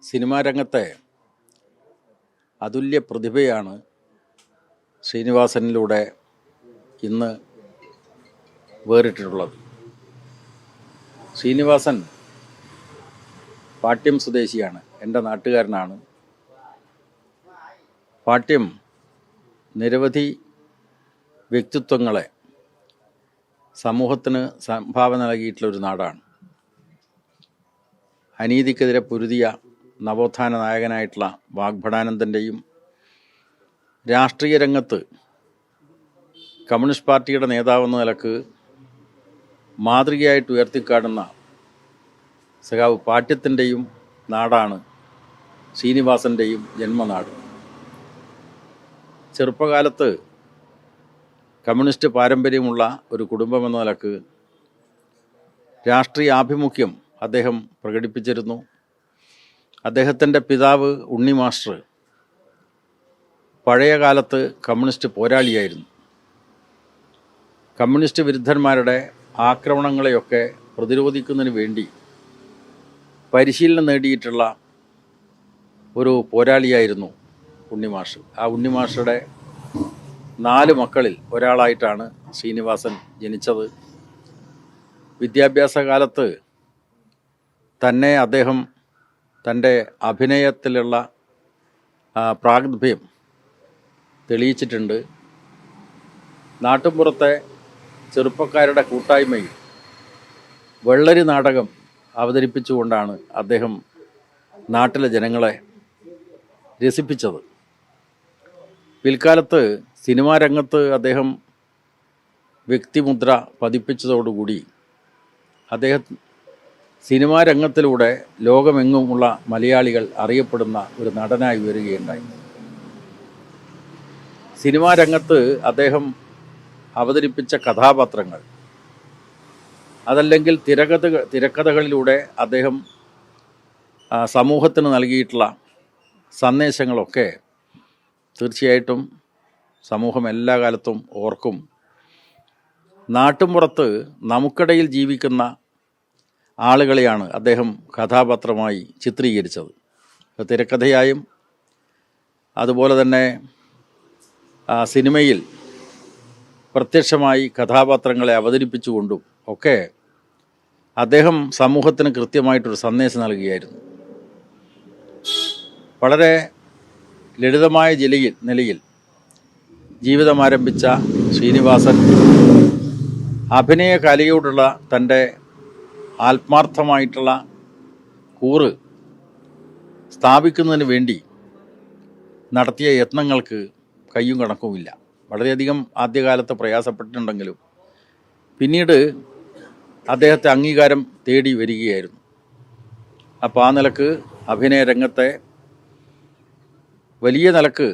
Cinema രംഗത്തെ അതുല്യ പ്രതിഭയാണ് ശ്രീനിവാസനിലൂടെ ഇന്ന് വേറിട്ടിട്ടുള്ളത്. ശ്രീനിവാസൻ പാട്യം സ്വദേശിയാണ്, എൻ്റെ നാട്ടുകാരനാണ്. പാട്യം നിരവധി വ്യക്തിത്വങ്ങളെ സമൂഹത്തിന് സംഭാവന നൽകിയിട്ടുള്ളൊരു നാടാണ്. അനീതിക്കെതിരെ പൊരുതിയ നവോത്ഥാന നായകനായിട്ടുള്ള വാഗ്ഭടാനന്ദൻ്റെയും രാഷ്ട്രീയ രംഗത്ത് കമ്മ്യൂണിസ്റ്റ് പാർട്ടിയുടെ നേതാവെന്ന നിലക്ക് മാതൃകയായിട്ട് ഉയർത്തിക്കാട്ടുന്ന സഖാവ് പാട്യത്തിൻ്റെയും നാടാണ് ശ്രീനിവാസൻ്റെയും ജന്മനാട്. ചെറുപ്പകാലത്ത് കമ്മ്യൂണിസ്റ്റ് പാരമ്പര്യമുള്ള ഒരു കുടുംബമെന്ന നിലക്ക് രാഷ്ട്രീയ ആഭിമുഖ്യം അദ്ദേഹം പ്രകടിപ്പിച്ചിരുന്നു. അദ്ദേഹത്തിൻ്റെ പിതാവ് ഉണ്ണി മാസ്റ്റർ പഴയ കാലത്ത് കമ്മ്യൂണിസ്റ്റ് പോരാളിയായിരുന്നു. കമ്മ്യൂണിസ്റ്റ് വിരുദ്ധന്മാരുടെ ആക്രമണങ്ങളെയൊക്കെ പ്രതിരോധിക്കുന്നതിന് വേണ്ടി പരിശീലനം നേടിയിട്ടുള്ള ഒരു പോരാളിയായിരുന്നു ഉണ്ണിമാഷ്. ആ ഉണ്ണിമാഷയുടെ 4 മക്കളിൽ ഒരാളായിട്ടാണ് ശ്രീനിവാസൻ ജനിച്ചത്. വിദ്യാഭ്യാസ കാലത്ത് തന്നെ അദ്ദേഹം തൻ്റെ അഭിനയത്തിലുള്ള പ്രാഗൽഭ്യം തെളിയിച്ചിട്ടുണ്ട്. നാട്ടുമ്പുറത്തെ ചെറുപ്പക്കാരുടെ കൂട്ടായ്മയിൽ വെള്ളരി നാടകം അവതരിപ്പിച്ചുകൊണ്ടാണ് അദ്ദേഹം നാട്ടിലെ ജനങ്ങളെ രസിപ്പിച്ചത്. പിൽക്കാലത്ത് സിനിമാ രംഗത്ത് അദ്ദേഹം വ്യക്തിമുദ്ര പതിപ്പിച്ചതോടുകൂടി അദ്ദേഹം സിനിമാ രംഗത്തിലൂടെ ലോകമെങ്ങുമുള്ള മലയാളികൾ അറിയപ്പെടുന്ന ഒരു നടനായി വരികയുണ്ടായി. സിനിമാ രംഗത്ത് അദ്ദേഹം അവതരിപ്പിച്ച കഥാപാത്രങ്ങൾ, അതല്ലെങ്കിൽ തിരക്കഥകളിലൂടെ അദ്ദേഹം സമൂഹത്തിന് നൽകിയിട്ടുള്ള സന്ദേശങ്ങളൊക്കെ തീർച്ചയായിട്ടും സമൂഹം എല്ലാ കാലത്തും ഓർക്കും. നാട്ടുമ്പുറത്ത് നമുക്കിടയിൽ ജീവിക്കുന്ന ആളുകളെയാണ് അദ്ദേഹം കഥാപാത്രമായി ചിത്രീകരിച്ചത്. തിരക്കഥയായും അതുപോലെ തന്നെ സിനിമയിൽ പ്രത്യക്ഷമായി കഥാപാത്രങ്ങളെ അവതരിപ്പിച്ചുകൊണ്ടും ഒക്കെ അദ്ദേഹം സമൂഹത്തിന് കൃത്യമായിട്ടൊരു സന്ദേശം നൽകുകയായിരുന്നു. വളരെ ലളിതമായ നിലയിൽ ജീവിതമാരംഭിച്ച ശ്രീനിവാസൻ അഭിനയ കലയോടുള്ള തൻ്റെ ആത്മാർത്ഥമായിട്ടുള്ള കൂറ് സ്ഥാപിക്കുന്നതിന് വേണ്ടി നടത്തിയ യത്നങ്ങൾക്ക് കയ്യും കണക്കുമില്ല. വളരെയധികം ആദ്യകാലത്ത് പ്രയാസപ്പെട്ടിട്ടുണ്ടെങ്കിലും പിന്നീട് അദ്ദേഹത്തെ അംഗീകാരം തേടി വരികയായിരുന്നു. അപ്പോൾ ആ നിലക്ക് അഭിനയ രംഗത്തെ വലിയ നിലക്ക്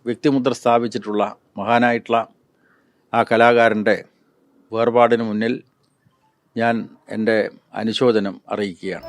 വ്യക്തിമുദ്ര സ്ഥാപിച്ചിട്ടുള്ള മഹാനായിട്ടുള്ള ആ കലാകാരൻ്റെ വേർപാടിന് മുന്നിൽ ഞാൻ എൻ്റെ അനുശോചനം അറിയിക്കുകയാണ്.